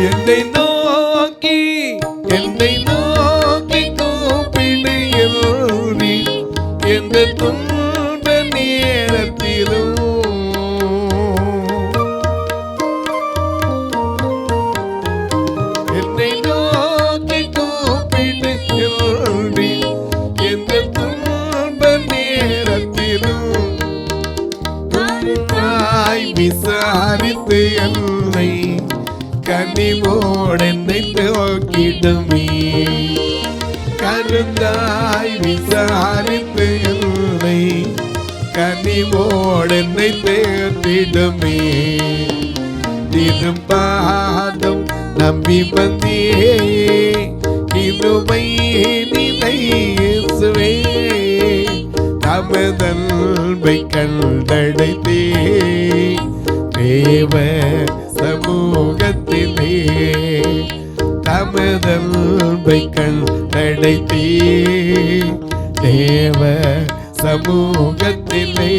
என்னை நோக்கி கூப்பிடு எல்லோரி எந்த துன்ப நேரத்திலும் என்னை நோக்கி கூப்பிடு எல்லோரி எந்த துன்ப நேரத்திலும் விசாரித்து என்னை கனிவோடு என்னை நோக்கிடுமே கருந்தாய் விசாரித்து என்னை கனிவோடு என்னை தேர்த்திடுமே திரும்பாதம் நம்பி வந்தியே கிருபை நிலை இயேசுவே தமதல்பை கண்டடைத்தே தேவ சமூகத்திலே தமதல்பை கண்டடைத்தே தேவ சமூகத்திலே